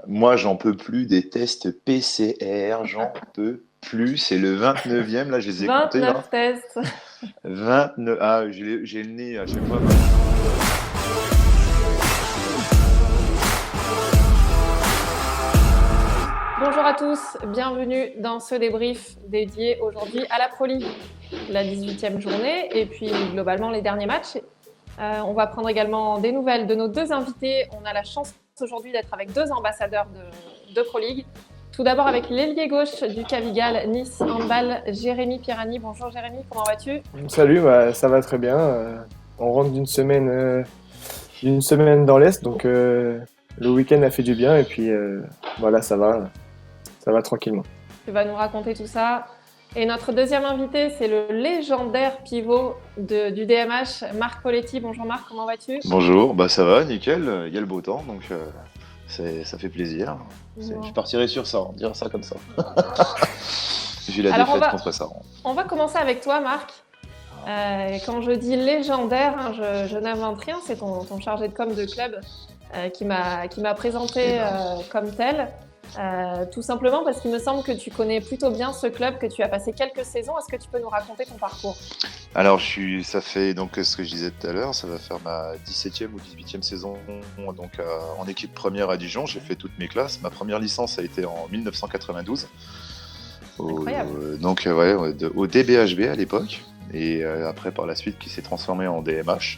Moi, j'en peux plus des tests PCR, j'en peux plus. C'est le 29e, là, je les ai comptés, là. 29 tests. 29. Ah, j'ai le nez à chaque fois. Bonjour à tous, bienvenue dans ce débrief dédié aujourd'hui à la Pro League, la 18e journée et puis globalement les derniers matchs. On va prendre également des nouvelles de nos deux invités. On a la chance aujourd'hui d'être avec deux ambassadeurs de Pro League. Tout d'abord avec l'ailier gauche du Cavigal Nice Handball, Jérémy Pirani. Bonjour Jérémy, comment vas-tu ? Salut, ça va très bien. On rentre d'une semaine dans l'Est, donc le week-end a fait du bien et puis voilà, ça va tranquillement. Tu vas nous raconter tout ça. Et notre deuxième invité, c'est le légendaire pivot du DMH, Marc Poletti. Bonjour Marc, comment vas-tu ? Bonjour, ça va, nickel. Il y a le beau temps, donc ça fait plaisir. Je partirai sur ça, on dira ça comme ça. J'ai la défaite contre ça. On va commencer avec toi, Marc. Quand je dis légendaire, je n'invente rien, c'est ton chargé de com de club qui m'a présenté comme tel. Tout simplement parce qu'il me semble que tu connais plutôt bien ce club, que tu as passé quelques saisons. Est-ce que tu peux nous raconter ton parcours ? Alors, ça fait donc ce que je disais tout à l'heure, ça va faire ma 17e ou 18e saison donc, en équipe première à Dijon. J'ai fait toutes mes classes. Ma première licence a été en 1992. Donc, au DBHB à l'époque. Et après, par la suite, qui s'est transformé en DMH.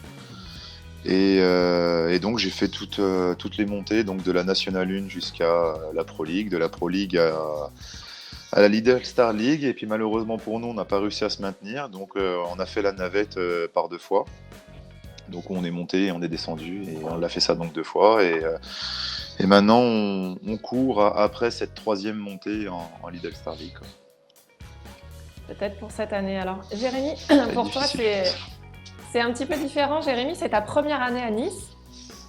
Et donc j'ai fait toutes les montées, donc de la National 1 jusqu'à la Pro League, de la Pro League à la Lidl Star League, et puis malheureusement pour nous on n'a pas réussi à se maintenir, donc on a fait la navette par 2 fois, donc on est monté et on est descendu, et on l'a fait ça donc 2 fois, et maintenant on court après cette 3e montée en Lidl Star League, quoi. Peut-être pour cette année alors. Jérémy, pour toi c'est un petit peu différent. Jérémy, c'est ta première année à Nice.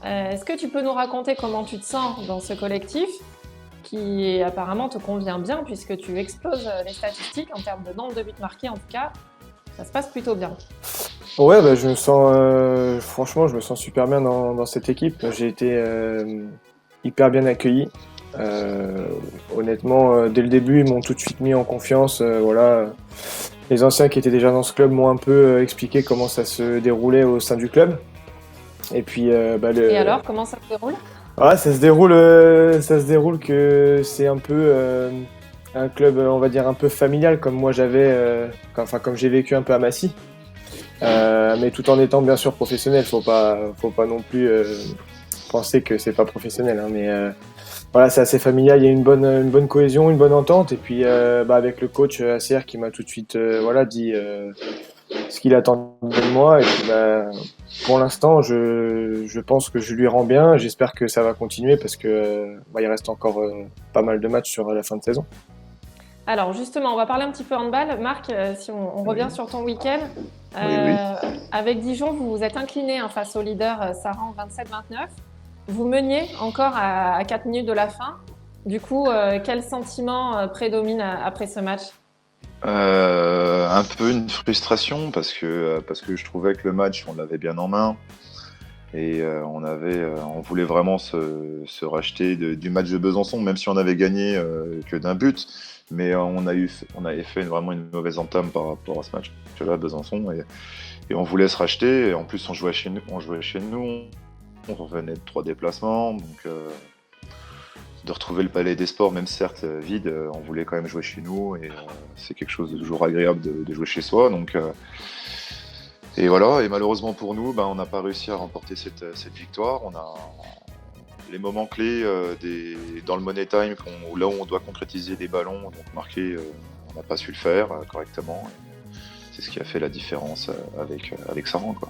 Est-ce que tu peux nous raconter comment tu te sens dans ce collectif qui apparemment te convient bien puisque tu exploses les statistiques en termes de nombre de buts marqués en tout cas. Ça se passe plutôt bien. Ouais, franchement, je me sens super bien dans cette équipe. J'ai été hyper bien accueilli. Honnêtement, dès le début, ils m'ont tout de suite mis en confiance. Les anciens qui étaient déjà dans ce club m'ont un peu expliqué comment ça se déroulait au sein du club. Et puis, Et alors, comment ça se déroule ? Ça se déroule que c'est un peu un club, on va dire un peu familial, comme moi comme j'ai vécu un peu à Massy. Mais tout en étant bien sûr professionnel. Faut pas non plus penser que c'est pas professionnel, hein, mais c'est assez familial, il y a une bonne cohésion, une bonne entente, et puis avec le coach ACR qui m'a tout de suite dit ce qu'il attendait de moi, et puis pour l'instant je pense que je lui rends bien. J'espère que ça va continuer parce que il reste encore pas mal de matchs sur la fin de saison. Alors justement, on va parler un petit peu handball. Marc, si on revient sur ton week-end, Oui. avec Dijon, vous vous êtes incliné face au leader Saran 27-29. Vous meniez encore à 4 minutes de la fin. Du coup, quel sentiment prédomine après ce match ? Un peu une frustration parce que je trouvais que le match, on l'avait bien en main. Et on voulait vraiment se racheter du match de Besançon, même si on avait gagné que d'un but. Mais on avait fait vraiment une mauvaise entame par rapport à ce match-là à Besançon. Et on voulait se racheter. Et en plus, on jouait chez nous. On revenait de 3 déplacements. Donc, de retrouver le Palais des Sports, même certes vide, on voulait quand même jouer chez nous. Et c'est quelque chose de toujours agréable de jouer chez soi. Donc, et voilà, et malheureusement pour nous, on n'a pas réussi à remporter cette victoire. On a les moments clés dans le Money Time, là où on doit concrétiser des ballons, donc marquer, on n'a pas su le faire correctement. Et c'est ce qui a fait la différence avec Saran, quoi.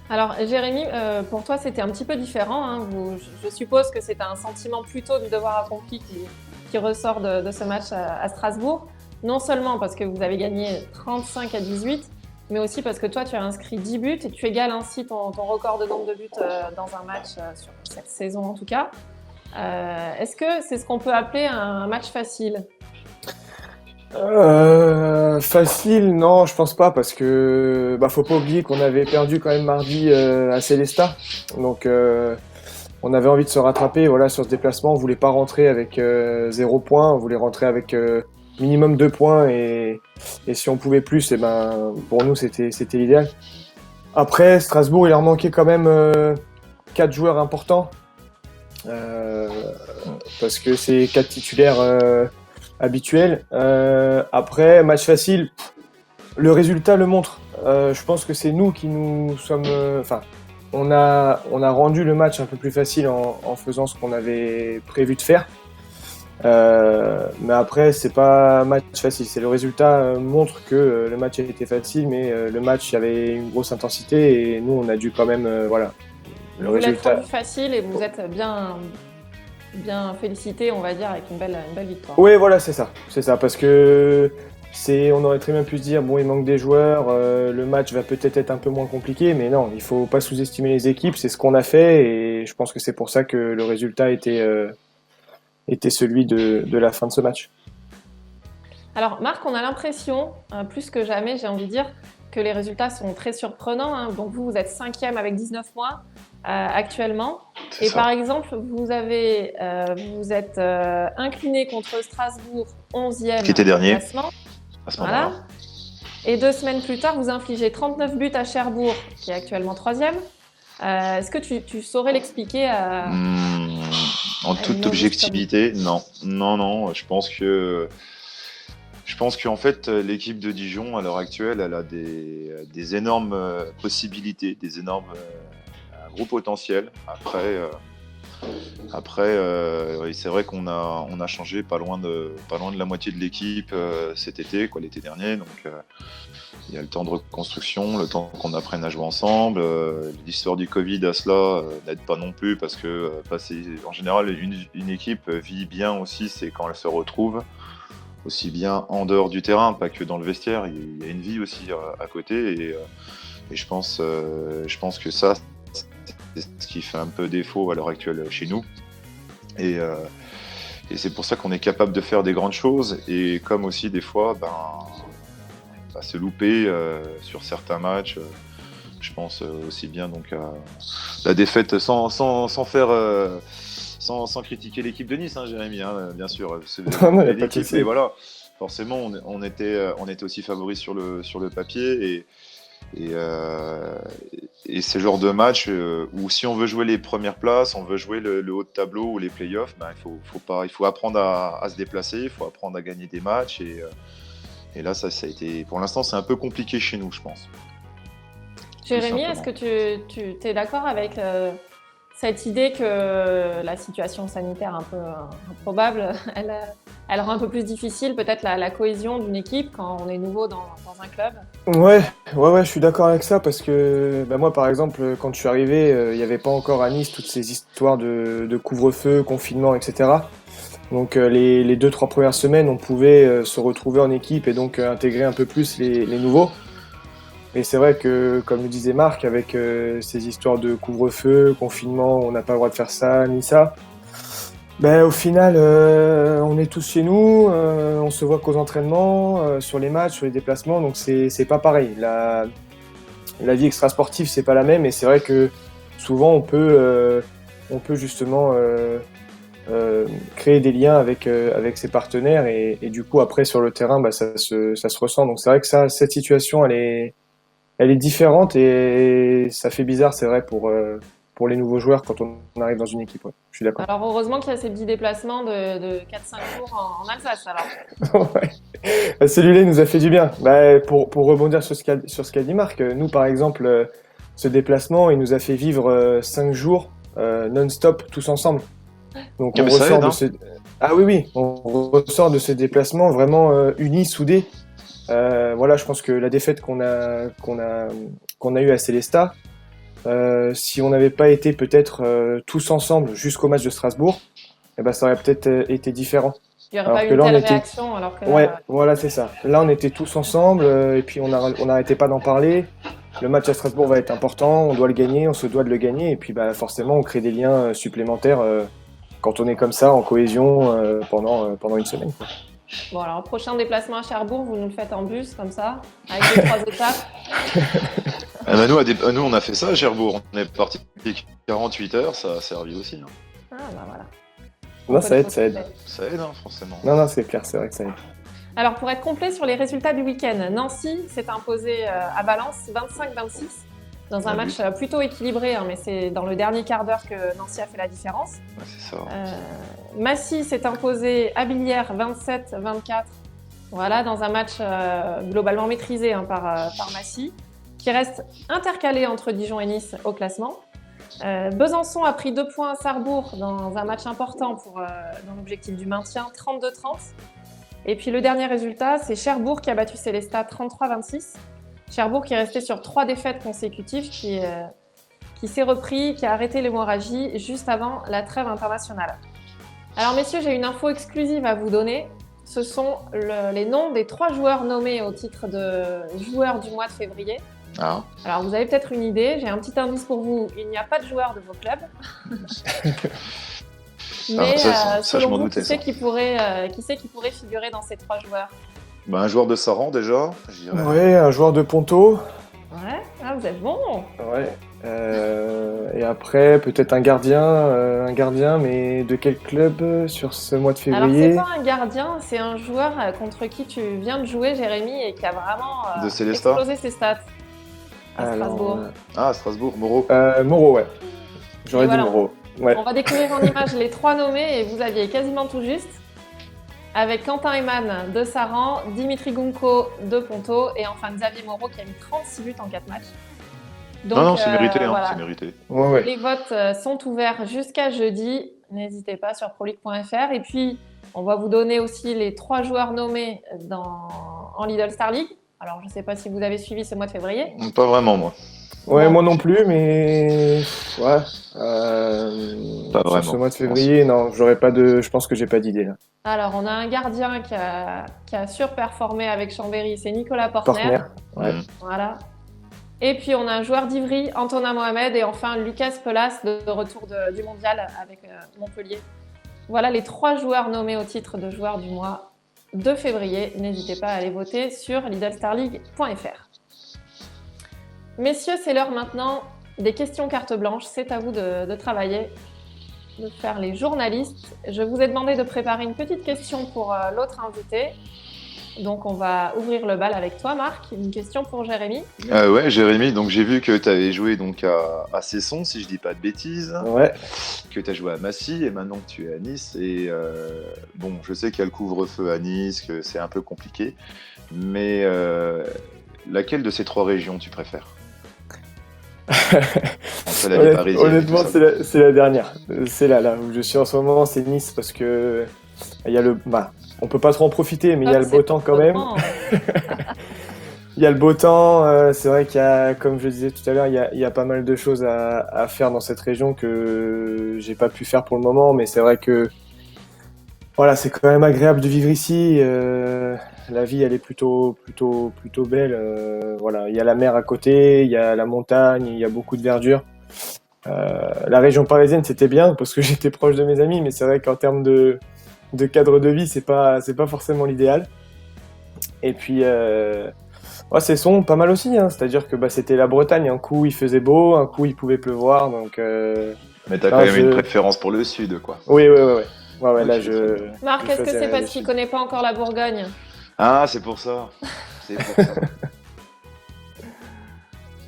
Alors Jérémy, pour toi c'était un petit peu différent, hein. Je suppose que c'est un sentiment plutôt du devoir accompli qui ressort de ce match à Strasbourg. Non seulement parce que vous avez gagné 35-18, mais aussi parce que toi, tu as inscrit 10 buts et tu égales ainsi ton record de nombre de buts dans un match sur cette saison en tout cas. Est-ce que c'est ce qu'on peut appeler un match facile ? Facile, non, je pense pas, parce que faut pas oublier qu'on avait perdu quand même mardi à Célestat. Donc on avait envie de se rattraper. Voilà, sur ce déplacement, on voulait pas rentrer avec 0 points, on voulait rentrer avec minimum 2 points et si on pouvait plus, et ben pour nous c'était l'idéal. Après, Strasbourg, il leur manquait quand même 4 joueurs importants parce que c'est 4 titulaires habituels. Après, match facile, le résultat le montre. Je pense que c'est nous qui nous sommes. On a rendu le match un peu plus facile en faisant ce qu'on avait prévu de faire. Mais après, c'est pas un match facile. C'est le résultat montre que le match a été facile, mais le match il y avait une grosse intensité et nous on a dû quand même voilà. Le vous résultat. l'êtes rendu facile et vous êtes bien félicité, on va dire, avec une belle victoire. Oui, voilà, c'est ça, parce que on aurait très bien pu se dire bon, il manque des joueurs, le match va peut-être être un peu moins compliqué, mais non, il faut pas sous-estimer les équipes. C'est ce qu'on a fait et je pense que c'est pour ça que le résultat était celui de la fin de ce match. Alors Marc, on a l'impression, plus que jamais, j'ai envie de dire, que les résultats sont très surprenants. Hein. Donc vous êtes 5e avec 19 points actuellement. C'est Et ça. par exemple, vous êtes incliné contre Strasbourg, 11e Qui était dernier classement. à ce moment-là. Voilà. Et 2 semaines plus tard, vous infligez 39 buts à Cherbourg, qui est actuellement 3e. Est-ce que tu saurais l'expliquer En toute objectivité, non. Je pense qu'en fait, l'équipe de Dijon, à l'heure actuelle, elle a des énormes possibilités, un gros potentiel. Après, c'est vrai qu'on a changé pas loin de la moitié de l'équipe cet été, l'été dernier. Donc, il y a le temps de reconstruction, le temps qu'on apprenne à jouer ensemble. L'histoire du Covid à cela n'aide pas non plus parce que en général, une équipe vit bien aussi, c'est quand elle se retrouve. Aussi bien en dehors du terrain, pas que dans le vestiaire, il y a une vie aussi à côté et je pense que ça, c'est ce qui fait un peu défaut à l'heure actuelle chez nous et c'est pour ça qu'on est capable de faire des grandes choses et comme aussi des fois, se louper sur certains matchs. Je pense aussi bien donc à la défaite sans critiquer l'équipe de Nice, hein, Jérémy, hein, bien sûr. Non, y a pas de souci. Et voilà, forcément, on était aussi favoris sur le papier et c'est le genre de match où si on veut jouer les premières places, on veut jouer le haut de tableau ou les playoffs, il faut apprendre à se déplacer, il faut apprendre à gagner des matchs et là, ça a été, pour l'instant, c'est un peu compliqué chez nous, je pense. Jérémy, est-ce que tu es d'accord avec cette idée que la situation sanitaire un peu improbable, elle rend un peu plus difficile peut-être la cohésion d'une équipe quand on est nouveau dans un club? Ouais, je suis d'accord avec ça parce que moi, par exemple, quand je suis arrivé, il n'y avait pas encore à Nice toutes ces histoires de couvre-feu, confinement, etc. Donc les 2-3 premières semaines, on pouvait se retrouver en équipe et donc intégrer un peu plus les nouveaux. Et c'est vrai que, comme le disait Marc, avec ces histoires de couvre-feu, confinement, on n'a pas le droit de faire ça ni ça, au final, on est tous chez nous, on se voit qu'aux entraînements, sur les matchs, sur les déplacements, donc c'est pas pareil. La vie extra-sportive, c'est pas la même et c'est vrai que souvent on peut justement créer des liens avec ses partenaires et du coup après sur le terrain ça se ressent. Donc c'est vrai que cette situation elle est différente et ça fait bizarre, c'est vrai, pour les nouveaux joueurs quand on arrive dans une équipe. Ouais. Je suis d'accord. Alors heureusement qu'il y a ces petits déplacements de 4-5 jours en Alsace alors. Ouais. Celui-là il nous a fait du bien. Pour rebondir sur ce qu'a dit Marc, nous par exemple ce déplacement il nous a fait vivre 5 jours non-stop tous ensemble. Donc on ressort on ressort de ce déplacement vraiment unis, soudés. Je pense que la défaite qu'on a eue à Célestat, si on n'avait pas été peut-être tous ensemble jusqu'au match de Strasbourg, ça aurait peut-être été différent. Il n'y aurait pas eu une telle réaction alors que là... Ouais, voilà, c'est ça. Là, on était tous ensemble et puis on n'arrêtait pas d'en parler. Le match à Strasbourg va être important, on doit le gagner, on se doit de le gagner et puis forcément, on crée des liens supplémentaires quand on est comme ça en cohésion pendant une semaine. Quoi. Bon, alors, prochain déplacement à Cherbourg, vous nous le faites en bus, comme ça, avec les 3 étapes. Nous, on a fait ça à Cherbourg. On est parti 48 heures, ça a servi aussi. Hein. Ah, bah voilà. Non, ça aide, ça aide. Ça aide, hein, forcément. Non, c'est clair, c'est vrai que ça aide. Alors, pour être complet sur les résultats du week-end, Nancy s'est imposé à Valence 25-26 dans un match plutôt équilibré, hein, mais c'est dans le dernier quart d'heure que Nancy a fait la différence. Ouais, c'est ça. Massy s'est imposé à Billières 27-24, voilà, dans un match globalement maîtrisé par Massy, qui reste intercalé entre Dijon et Nice au classement. Besançon a pris 2 points à Sarrebourg dans un match important dans l'objectif du maintien, 32-30. Et puis le dernier résultat, c'est Cherbourg qui a battu Célestat 33-26. Cherbourg qui est resté sur 3 défaites consécutives, qui s'est repris, qui a arrêté l'hémorragie juste avant la trêve internationale. Alors messieurs, j'ai une info exclusive à vous donner. Ce sont les noms des 3 joueurs nommés au titre de joueurs du mois de février. Ah. Alors vous avez peut-être une idée, j'ai un petit indice pour vous, il n'y a pas de joueurs de vos clubs. Mais selon vous, qui c'est qui pourrait figurer dans ces 3 joueurs? Un joueur de Saran déjà, je dirais. Ouais, un joueur de Ponto. Ouais, ah, vous êtes bon. Ouais. Et après, peut-être un gardien, mais de quel club sur ce mois de février? Alors, c'est pas un gardien, c'est un joueur contre qui tu viens de jouer, Jérémy, et qui a vraiment explosé ses stats à Strasbourg. Ah, Strasbourg, Moreau. Moreau, ouais. J'aurais dit Moreau. Ouais. On va découvrir en images les 3 nommés, et vous aviez quasiment tout juste. Avec Quentin Eman de Saran, Dimitri Gunko de Ponto et enfin Xavier Moreau qui a mis 36 buts en 4 matchs. Donc, non, c'est mérité. Voilà. C'est mérité. Ouais. Les votes sont ouverts jusqu'à jeudi. N'hésitez pas sur proleague.fr. Et puis, on va vous donner aussi les 3 joueurs nommés en Lidl Star League. Alors, je ne sais pas si vous avez suivi ce mois de février. Pas vraiment, moi. Ouais, moi non plus, mais ouais. Pas vraiment. Sur ce mois de février, non, je pense que j'ai pas d'idée là. Alors, on a un gardien qui a surperformé avec Chambéry, c'est Nicolas Portner. Ouais. Voilà. Et puis, on a un joueur d'Ivry, Antonin Mohamed, et enfin Lucas Pelas de retour du mondial avec Montpellier. Voilà les 3 joueurs nommés au titre de joueurs du mois de février. N'hésitez pas à aller voter sur lidlstarleague.fr. Messieurs, c'est l'heure maintenant des questions carte blanche. C'est à vous de travailler, de faire les journalistes. Je vous ai demandé de préparer une petite question pour l'autre invité. Donc, on va ouvrir le bal avec toi, Marc. Une question pour Jérémy. Ouais, Jérémy, donc j'ai vu que tu avais joué donc à Cesson, si je dis pas de bêtises. Ouais. Que tu as joué à Massy et maintenant que tu es à Nice. Et bon, je sais qu'il y a le couvre-feu à Nice, que c'est un peu compliqué. Mais laquelle de ces 3 régions tu préfères? Honnêtement, c'est la dernière. C'est là où je suis en ce moment, c'est Nice, parce que il y a on peut pas trop en profiter, mais il y a le beau temps quand même. Il y a le beau temps, c'est vrai qu'il y a, comme je le disais tout à l'heure, il y a pas mal de choses à faire dans cette région que j'ai pas pu faire pour le moment, mais c'est vrai que voilà, c'est quand même agréable de vivre ici. La vie, elle est plutôt belle. Voilà, il y a la mer à côté, il y a la montagne, il y a beaucoup de verdure. La région parisienne, c'était bien parce que j'étais proche de mes amis, mais c'est vrai qu'en termes de cadre de vie, c'est pas forcément l'idéal. Et puis, Cesson, pas mal aussi. Hein. C'est-à-dire que c'était la Bretagne. Un coup, il faisait beau, un coup, il pouvait pleuvoir. Donc, mais t'as quand même une préférence pour le sud, quoi. Oui. Ouais, là, Marc, est-ce que c'est parce qu'il connaît pas encore la Bourgogne? Ah, c'est pour ça.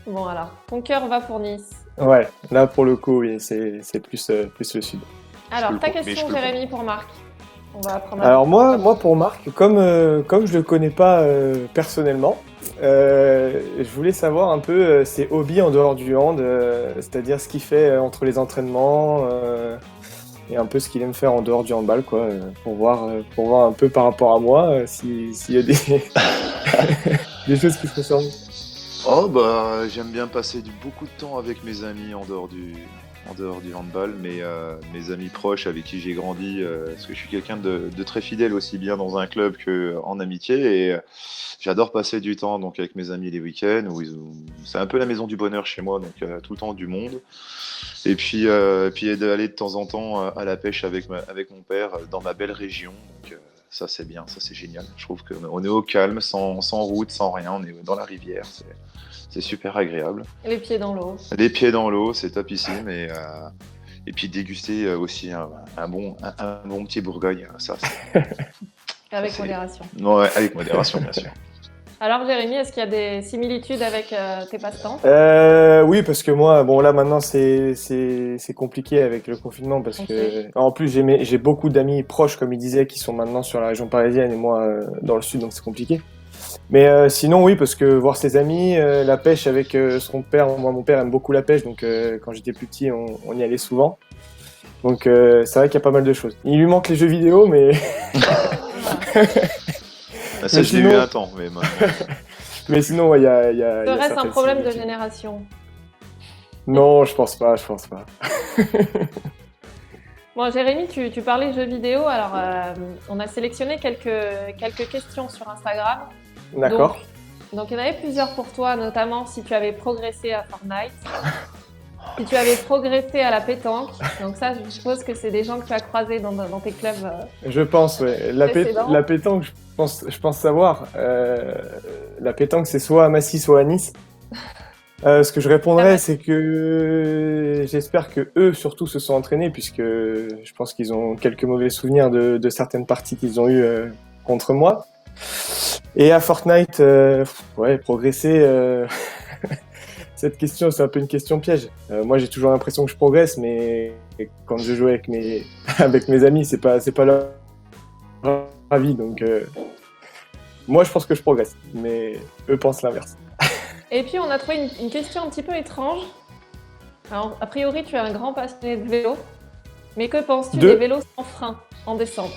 Bon, alors, ton cœur va pour Nice. Ouais, là, pour le coup, oui, c'est plus le sud. Alors, ta question, Jérémy, pour Marc. On va apprendre alors, moi, pour Marc, comme je le connais pas personnellement, je voulais savoir un peu ses hobbies en dehors du hand, c'est-à-dire ce qu'il fait entre les entraînements, et un peu ce qu'il aime faire en dehors du handball, quoi, pour voir un peu par rapport à moi s'il y a des choses qui se ressemblent. Oh j'aime bien passer beaucoup de temps avec mes amis en dehors du handball, mais mes amis proches avec qui j'ai grandi, parce que je suis quelqu'un de très fidèle aussi bien dans un club qu'en amitié, et j'adore passer du temps donc avec mes amis les week-ends, c'est un peu la maison du bonheur chez moi, donc tout le temps du monde. Et puis d'aller de temps en temps à la pêche avec mon père dans ma belle région. Donc, ça c'est bien, ça c'est génial. Je trouve qu'on est au calme, sans route, sans rien, on est dans la rivière, c'est super agréable. Les pieds dans l'eau. Les pieds dans l'eau, c'est topissime et puis déguster aussi un bon petit Bourgogne, ça. Avec c'est- modération. Ouais, avec modération, bien sûr. Alors, Jérémy, est-ce qu'il y a des similitudes avec tes passe-temps? Oui, parce que moi, bon là maintenant c'est compliqué avec le confinement parce Ok. que en plus j'ai beaucoup d'amis proches comme il disait qui sont maintenant sur la région parisienne et moi dans le sud donc c'est compliqué. Mais sinon oui parce que voir ses amis, la pêche avec son père, moi mon père aime beaucoup la pêche donc quand j'étais plus petit on y allait souvent. Donc c'est vrai qu'il y a pas mal de choses. Il lui manque les jeux vidéo mais Ah, ça, Mais je l'ai eu sinon- un temps, mais maintenant, mais sinon ouais, il y a Serait-ce un certaines problème de similitudes. génération? Non, je pense pas. Bon, Jérémy, tu parlais jeux vidéo. Alors, on a sélectionné quelques questions sur Instagram. D'accord. Donc, il y en avait plusieurs pour toi, notamment si tu avais progressé à Fortnite, si tu avais progressé à la pétanque. Donc ça, je suppose que c'est des gens que tu as croisés dans tes clubs. Je pense, ouais. Précédent. La pétanque, je pense savoir. La pétanque, c'est soit à Massy, soit à Nice. Ce que je répondrais, c'est que j'espère que eux, surtout, se sont entraînés, puisque je pense qu'ils ont quelques mauvais souvenirs de certaines parties qu'ils ont eues contre moi. Et à Fortnite, ouais, progresser. Cette question, c'est un peu une question piège. Moi, j'ai toujours l'impression que je progresse, mais quand je joue avec avec mes amis, c'est pas leur avis. Donc, moi, je pense que je progresse, mais eux pensent l'inverse. Et puis, on a trouvé une question un petit peu étrange. Alors, a priori, tu es un grand passionné de vélo, mais que penses-tu De- des vélos sans frein en descente?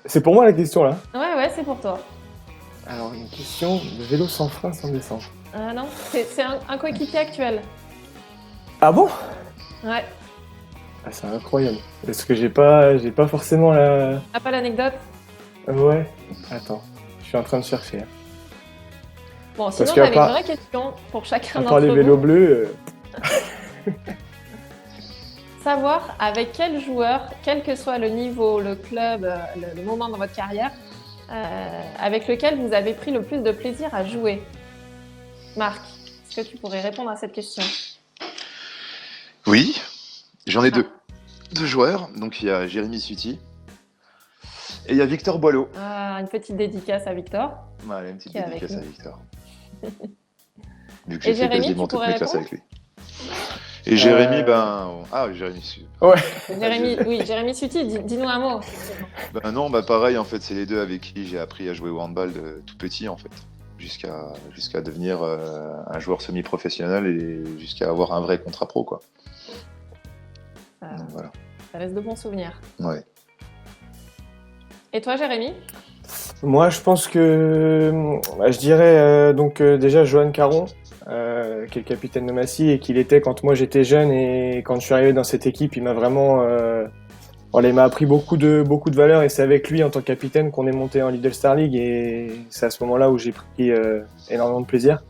C'est pour moi la question là. Ouais, c'est pour toi. Alors, une question de vélo sans frein, sans descendre. Ah non, c'est un coéquipier actuel. Ah bon? Ouais. Ah, c'est incroyable. Parce que j'ai pas forcément la. Ah, pas l'anecdote? Ouais. Attends, je suis en train de chercher. Bon, sinon, qu'à j'avais part- une vraie question pour chacun À part les d'entre vélos vous. bleus. Savoir avec quel joueur, quel que soit le niveau, le club, le moment dans votre carrière, avec lequel vous avez pris le plus de plaisir à jouer. Marc, est-ce que tu pourrais répondre à cette question? oui, j'en ai Ah. deux joueurs. Donc il y a Jérémy Suti et il y a Victor Boileau. Une petite dédicace à Victor. Voilà, une petite Qui est avec dédicace nous. à Victor. Vu que Et j'ai fait Jérémy, quasiment tu toutes pourrais mes classes répondre avec lui. Et Jérémy, Euh, Jérémy. Jérémy Suti, dis-nous un mot. Non, pareil, en fait, c'est les deux avec qui j'ai appris à jouer au handball de tout petit, en fait. Jusqu'à devenir un joueur semi-professionnel et jusqu'à avoir un vrai contrat pro, quoi. Donc, voilà. Ça laisse de bons souvenirs. Ouais. Et toi, Jérémy? Moi, je pense que je dirais déjà Johan Caron, qui est le capitaine de Massy et qu'il était quand moi j'étais jeune et quand je suis arrivé dans cette équipe, il m'a vraiment, il m'a appris beaucoup de valeurs et c'est avec lui en tant que capitaine qu'on est monté en Lidl Star League et c'est à ce moment-là où j'ai pris énormément de plaisir.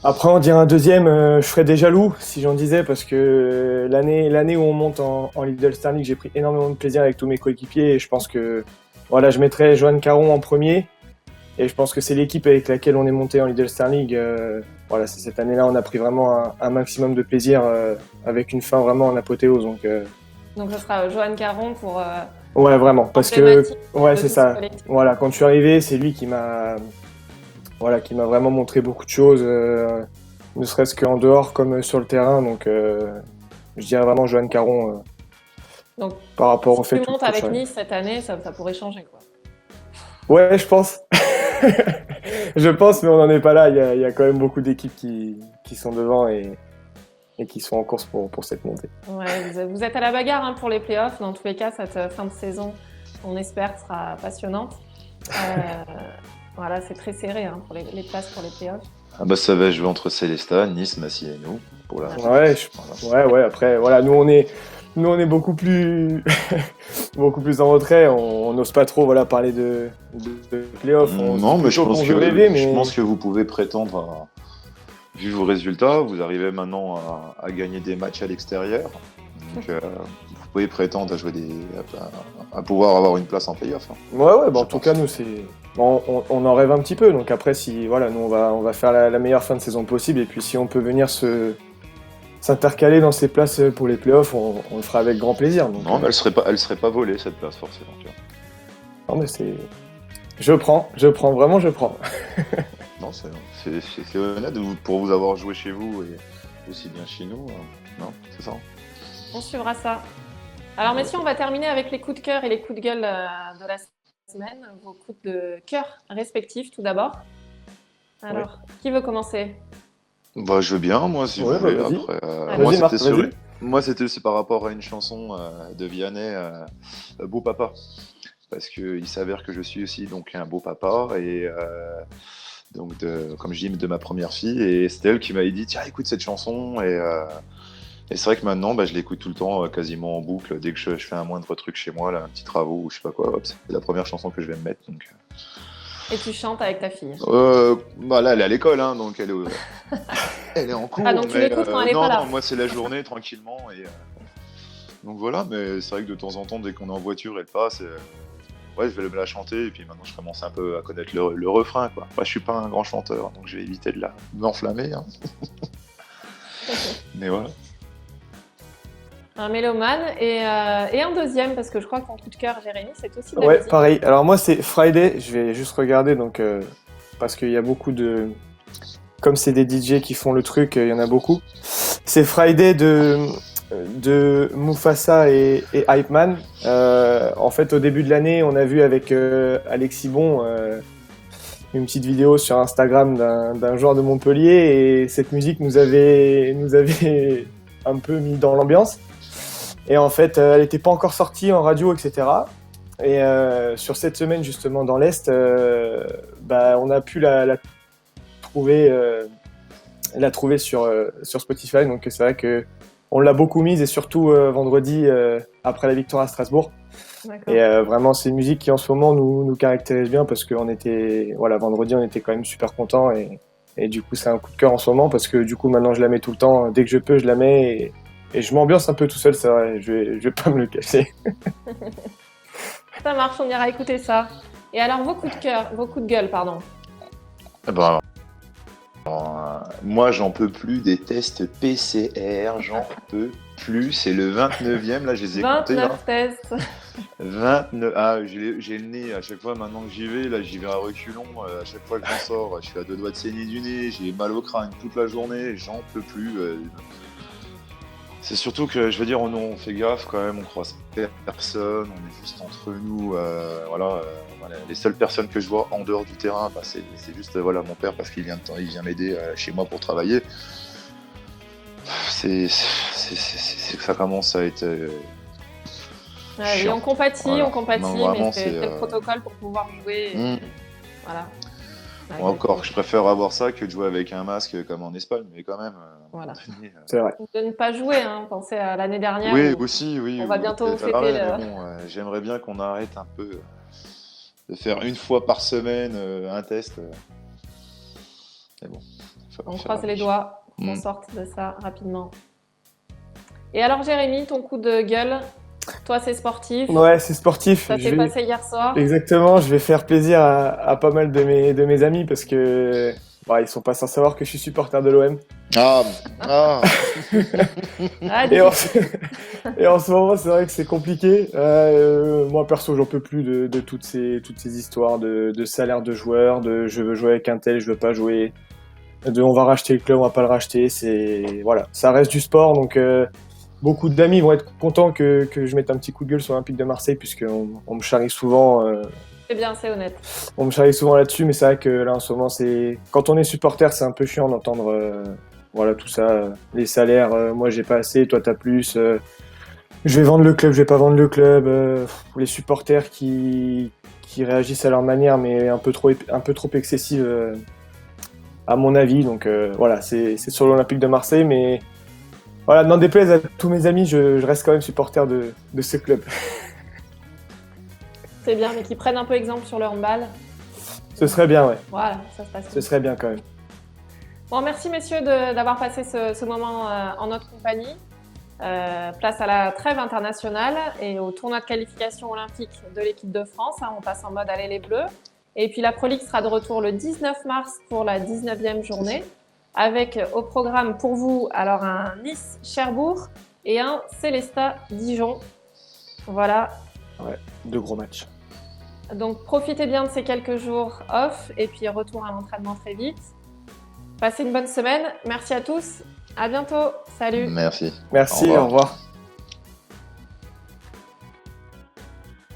Après, on dirait un deuxième, je serais des jaloux si j'en disais parce que l'année où on monte en Lidl Star League, j'ai pris énormément de plaisir avec tous mes coéquipiers et je pense que voilà, je mettrais Johan Caron en premier et je pense que c'est l'équipe avec laquelle on est monté en Lidl Star League. Voilà, c'est cette année-là, on a pris vraiment un maximum de plaisir avec une fin vraiment en apothéose. Donc, ce sera Johan Caron pour. Ouais, vraiment, parce que emblématique ouais, de c'est tout ça. ce collectif. Voilà, quand je suis arrivé, c'est lui qui m'a vraiment montré beaucoup de choses, ne serait-ce qu'en dehors comme sur le terrain. Donc, je dirais vraiment Johan Caron Donc, par rapport au si fait tu que montes tout avec change. Nice cette année, ça pourrait changer, quoi. Ouais, je pense. Je pense, mais on n'en est pas là. Il y a quand même beaucoup d'équipes qui sont devant et qui sont en course pour cette montée. Ouais, vous êtes à la bagarre pour les playoffs. Dans tous les cas, cette fin de saison, on espère, sera passionnante. Voilà, c'est très serré pour les places pour les playoffs. Ça va jouer entre Célestat, Nice, Massy et nous. Pour la... Ouais. Après, voilà, nous on est beaucoup plus en retrait. On n'ose pas trop parler de playoffs. Non, mais je mais pense que vous pouvez prétendre, vu vos résultats, vous arrivez maintenant à gagner des matchs à l'extérieur. Donc, vous pouvez prétendre à pouvoir avoir une place en play-off. Hein. Ouais, en tout cas, nous, on en rêve un petit peu. Donc après, nous, on va faire la meilleure fin de saison possible. Et puis, si on peut venir s'intercaler dans ces places pour les playoffs, on le fera avec grand plaisir. Donc, non, mais elle serait pas volée, cette place, forcément. Tu vois. Non, mais je prends, vraiment, je prends. Non, c'est honnête pour vous avoir joué chez vous et aussi bien chez nous. Non, c'est ça. On suivra ça. Alors, messieurs, on va terminer avec les coups de cœur et les coups de gueule de la semaine. Vos coups de cœur respectifs, tout d'abord. Alors, Qui veut commencer? Bah, je veux bien, moi, si vous voulez. Vas-y. Après, Vas-y, Marc, vas-y. Moi, c'était aussi par rapport à une chanson de Vianney, Beau Papa. Parce qu'il s'avère que je suis aussi donc un beau papa et donc comme je dis de ma première fille, et c'est elle qui m'avait dit tiens, écoute cette chanson, et c'est vrai que maintenant je l'écoute tout le temps, quasiment en boucle. Dès que je fais un moindre truc chez moi, là, un petit travaux ou je sais pas quoi, hop, c'est la première chanson que je vais me mettre, donc Et tu chantes avec ta fille? là elle est à l'école, hein, donc elle est en cours. Ah, donc tu l'écoutes quand elle est pas là? Non, moi c'est la journée tranquillement, et donc voilà. Mais c'est vrai que de temps en temps, dès qu'on est en voiture, elle passe, ouais, je vais la chanter, et puis maintenant je commence un peu à connaître le refrain, quoi. Enfin, je suis pas un grand chanteur, donc je vais éviter de m'enflammer, hein. Mais voilà. Un mélomane et un deuxième, parce que je crois que ton coup de cœur, Jérémy, c'est aussi de la Ouais, musique. pareil. Alors moi, c'est Friday. Je vais juste regarder, donc parce qu'il y a beaucoup de... Comme c'est des DJ qui font le truc, il y en a beaucoup. C'est Friday de Mufasa et Hype Man. En fait, au début de l'année, on a vu avec Alexis Bon une petite vidéo sur Instagram d'un joueur de Montpellier, et cette musique nous avait un peu mis dans l'ambiance. Et en fait, elle n'était pas encore sortie en radio, etc. Et sur cette semaine, justement, dans l'Est, on a pu la trouver sur Spotify. Donc c'est vrai que on l'a beaucoup mise, et surtout vendredi après la victoire à Strasbourg. D'accord. Et vraiment, c'est une musique qui en ce moment nous caractérise bien, parce que vendredi, on était quand même super contents, et du coup, c'est un coup de cœur en ce moment, parce que du coup, maintenant, je la mets tout le temps. Dès que je peux, je la mets, et je m'ambiance un peu tout seul, c'est vrai. Je vais pas me le cacher. Ça marche, on ira écouter ça. Et alors, vos coups de gueule, pardon. Eh ben, moi, j'en peux plus des tests PCR, j'en peux plus. C'est le 29e, là, je les ai comptés. 29 tests. 29. Ah, j'ai le nez à chaque fois maintenant que j'y vais. Là, j'y vais à reculons. À chaque fois que j'en sors, je suis à 2 doigts de saigner du nez. J'ai mal au crâne toute la journée. J'en peux plus. C'est surtout que, je veux dire, on fait gaffe quand même. On croise personne. On est juste entre nous. Voilà. Les seules personnes que je vois en dehors du terrain, c'est juste mon père, parce qu'il vient m'aider chez moi pour travailler. Ça commence à être. Oui, on compatit, Voilà. Non, vraiment, mais c'est le protocole pour pouvoir jouer. Voilà. Encore, je préfère avoir ça que de jouer avec un masque comme en Espagne, mais quand même. Voilà. C'est vrai. De ne pas jouer, hein. Pensez à l'année dernière. Oui, aussi, oui. On va bientôt fêter mais bon, j'aimerais bien qu'on arrête un peu de faire une fois par semaine un test. Mais bon. On croise les doigts qu'on sorte de ça rapidement. Et alors, Jérémy, ton coup de gueule, toi, c'est sportif. Ouais, c'est sportif. Ça s'est passé hier soir. Exactement, je vais faire plaisir à pas mal de mes amis, parce que ils sont pas sans savoir que je suis supporter de l'OM. Et en ce moment, c'est vrai que c'est compliqué. Moi, perso, j'en peux plus de toutes ces histoires de salaire de joueurs, de je veux jouer avec un tel, je veux pas jouer, de on va racheter le club, on va pas le racheter. Ça reste du sport, donc beaucoup d'amis vont être contents que je mette un petit coup de gueule sur l'Olympique de Marseille, puisqu'on me charrie souvent. C'est bien, c'est honnête. On me charrie souvent là-dessus, mais c'est vrai que là, en ce moment, quand on est supporter, c'est un peu chiant d'entendre tout ça. Les salaires, moi j'ai pas assez, toi t'as plus. Je vais vendre le club, je vais pas vendre le club. Les supporters qui réagissent à leur manière, mais un peu trop excessive, à mon avis. Donc c'est sur l'Olympique de Marseille, mais voilà, n'en déplaise à tous mes amis, je reste quand même supporter de ce club. C'est bien, mais qu'ils prennent un peu exemple sur le handball. Ce serait bien, ouais. Voilà, ça se passe. Ce serait bien quand même. Bon, merci messieurs d'avoir passé ce moment en notre compagnie. Place à la trêve internationale et au tournoi de qualification olympique de l'équipe de France. On passe en mode Allez les Bleus. Et puis la Pro League sera de retour le 19 mars pour la 19e journée, avec au programme pour vous alors un Nice-Cherbourg et un Célestat-Dijon. Voilà. Ouais, 2 gros matchs. Donc profitez bien de ces quelques jours off et puis retour à l'entraînement très vite. Passez une bonne semaine. Merci à tous. À bientôt. Salut. Merci. Merci, au revoir.